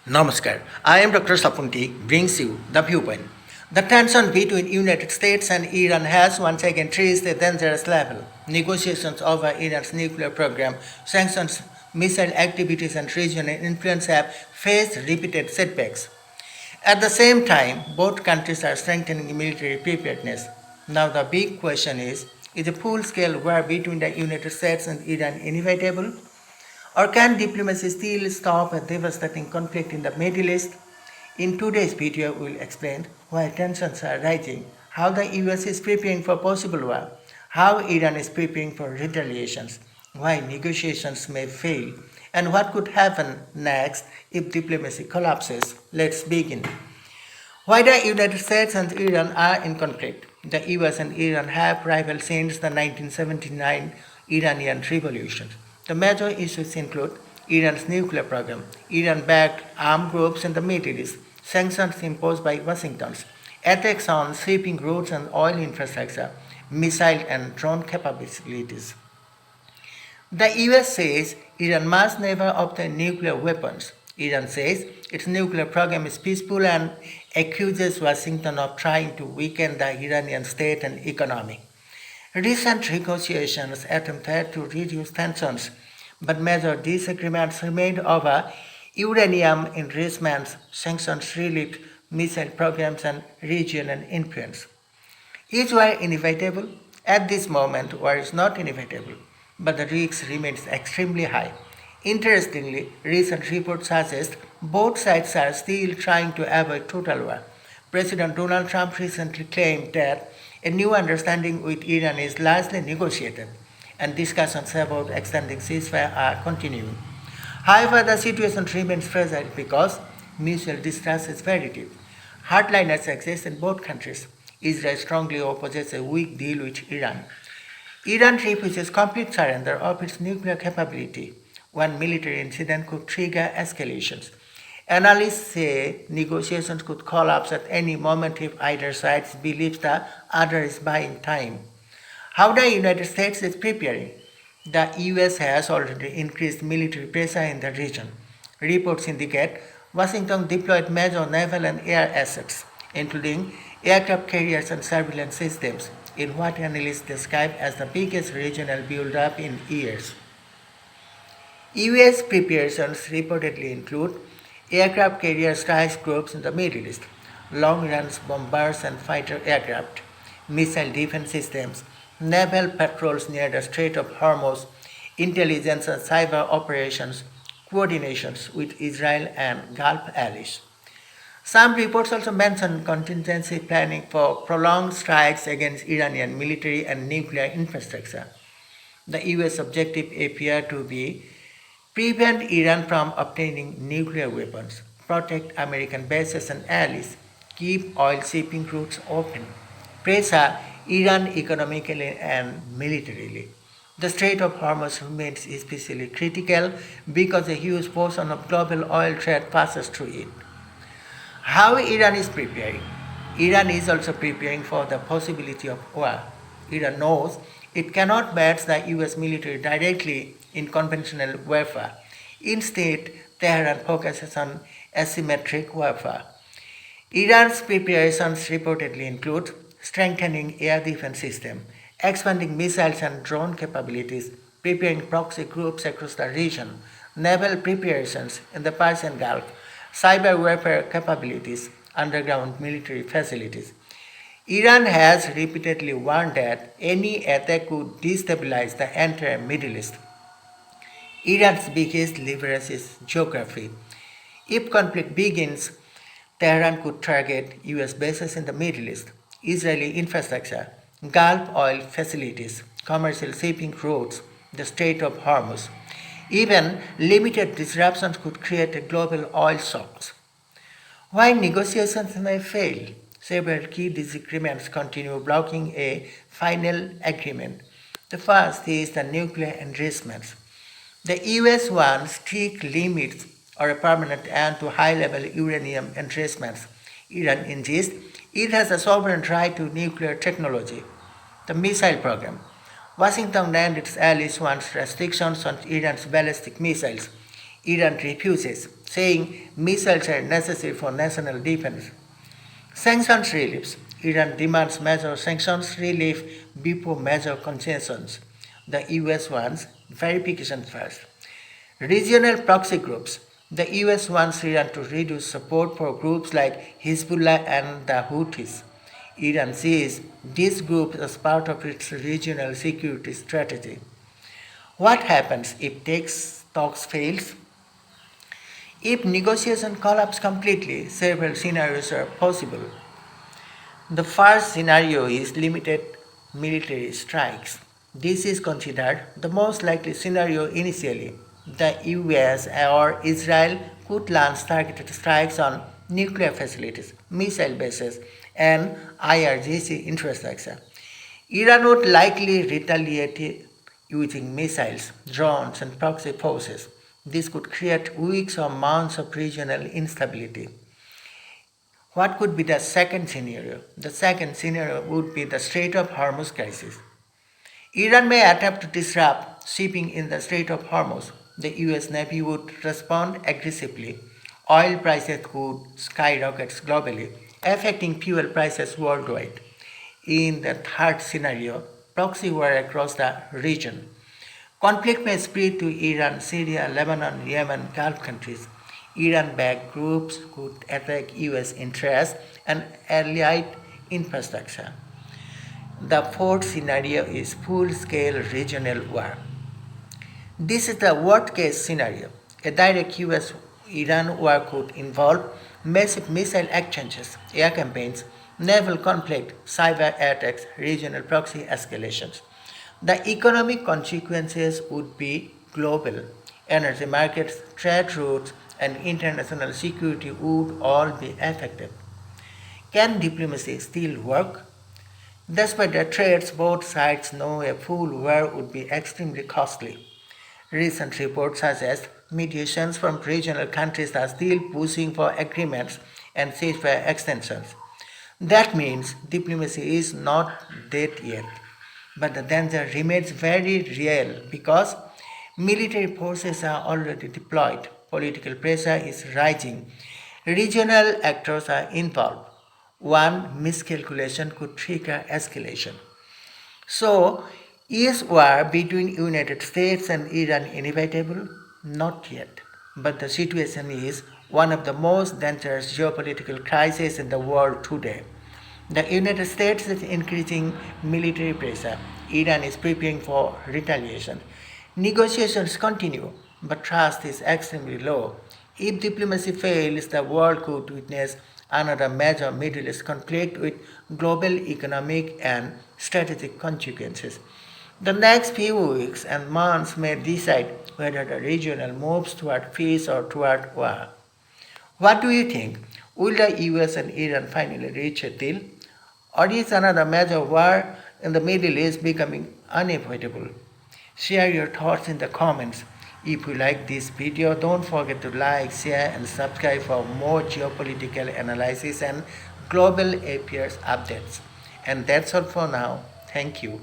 Namaskar. I am Dr. Sapunti brings you the viewpoint. The tension between United States and Iran has once again reached a dangerous level. Negotiations over Iran's nuclear program, sanctions, missile activities, and regional influence have faced repeated setbacks. At the same time, both countries are strengthening military preparedness. Now the big question is a full-scale war between the United States and Iran inevitable? Or can diplomacy still stop a devastating conflict in the Middle East? In today's video, we'll explain why tensions are rising, how the US is preparing for possible war, how Iran is preparing for retaliations, why negotiations may fail, and what could happen next if diplomacy collapses. Let's begin. Why the United States and Iran are in conflict? The US and Iran have rivaled since the 1979 Iranian Revolution. The major issues include Iran's nuclear program, Iran-backed armed groups in the Middle East, sanctions imposed by Washington, attacks on shipping routes and oil infrastructure, missile and drone capabilities. The US says Iran must never obtain nuclear weapons. Iran says its nuclear program is peaceful and accuses Washington of trying to weaken the Iranian state and economy. Recent negotiations attempted to reduce tensions, but major disagreements remained over uranium enrichments, sanctions relief, missile programs, and regional influence. Is war inevitable? At this moment, war is not inevitable, but the risk remains extremely high. Interestingly, recent reports suggest both sides are still trying to avoid total war. President Donald Trump recently claimed that a new understanding with Iran is largely negotiated, and discussions about extending ceasefire are continuing. However, the situation remains fragile because mutual distrust is very deep. Hardliners exist in both countries. Israel strongly opposes a weak deal with Iran. Iran refuses complete surrender of its nuclear capability. One military incident could trigger escalations. Analysts say negotiations could collapse at any moment if either side believes the other is buying time. How the United States is preparing? The US has already increased military pressure in the region. Reports indicate Washington deployed major naval and air assets, including aircraft carriers and surveillance systems, in what analysts describe as the biggest regional buildup in years. US preparations reportedly include aircraft carrier strike groups in the Middle East, long-range bombers and fighter aircraft, missile defense systems, naval patrols near the Strait of Hormuz, intelligence and cyber operations, coordinations with Israel and Gulf allies. Some reports also mention contingency planning for prolonged strikes against Iranian military and nuclear infrastructure. The US objective appear to be prevent Iran from obtaining nuclear weapons, protect American bases and allies, keep oil shipping routes open, pressure Iran economically and militarily. The Strait of Hormuz remains especially critical because a huge portion of global oil trade passes through it. How Iran is preparing? Iran is also preparing for the possibility of war. Iran knows it cannot match the US military directly in conventional warfare. Instead, Tehran focuses on asymmetric warfare. Iran's preparations reportedly include strengthening air defense system, expanding missiles and drone capabilities, preparing proxy groups across the region, naval preparations in the Persian Gulf, cyber warfare capabilities, underground military facilities. Iran has repeatedly warned that any attack could destabilize the entire Middle East. Iran's biggest leverage is geography. If conflict begins, Tehran could target US bases in the Middle East, Israeli infrastructure, Gulf oil facilities, commercial shipping routes, the Strait of Hormuz. Even limited disruptions could create a global oil shocks. While negotiations may fail, several key disagreements continue blocking a final agreement. The first is the nuclear enrichments. The US wants strict limits or a permanent end to high-level uranium enrichments. Iran insists it has a sovereign right to nuclear technology. The missile program. Washington and its allies want restrictions on Iran's ballistic missiles. Iran refuses, saying missiles are necessary for national defense. Sanctions reliefs. Iran demands major sanctions relief before major concessions. The US wants verification first. Regional proxy groups. The US wants Iran to reduce support for groups like Hezbollah and the Houthis. Iran sees these groups as part of its regional security strategy. What happens if talks fails? If negotiation collapse completely, several scenarios are possible. The first scenario is limited military strikes. This is considered the most likely scenario initially. The US or Israel could launch targeted strikes on nuclear facilities, missile bases, and IRGC infrastructure. Iran would likely retaliate using missiles, drones, and proxy forces. This could create weeks or months of regional instability. What could be the second scenario? The second scenario would be the Strait of Hormuz crisis. Iran may attempt to disrupt shipping in the Strait of Hormuz. The US Navy would respond aggressively. Oil prices could skyrocket globally, affecting fuel prices worldwide. In the third scenario, proxy war across the region. Conflict may spread to Iran, Syria, Lebanon, Yemen, Gulf countries. Iran-backed groups could attack US interests and allied infrastructure. The fourth scenario is full-scale regional war. This is the worst-case scenario. A direct US-Iran war could involve massive missile exchanges, air campaigns, naval conflict, cyber attacks, regional proxy escalations. The economic consequences would be global. Energy markets, trade routes, and international security would all be affected. Can diplomacy still work? Despite the threats, both sides know a full war would be extremely costly. Recent reports suggest mediations from regional countries are still pushing for agreements and ceasefire extensions. That means diplomacy is not dead yet. But the danger remains very real because military forces are already deployed, political pressure is rising, regional actors are involved. One miscalculation could trigger escalation. So, is war between United States and Iran inevitable? Not yet. But the situation is one of the most dangerous geopolitical crises in the world today. The United States is increasing military pressure. Iran is preparing for retaliation. Negotiations continue, but trust is extremely low. If diplomacy fails, the world could witness another major Middle East conflict with global economic and strategic consequences. The next few weeks and months may decide whether the region moves toward peace or toward war. What do you think? Will the US and Iran finally reach a deal? Or is another major war in the Middle East becoming unavoidable? Share your thoughts in the comments. If you like this video, don't forget to like, share and subscribe for more geopolitical analysis and global affairs updates. And that's all for now. Thank you.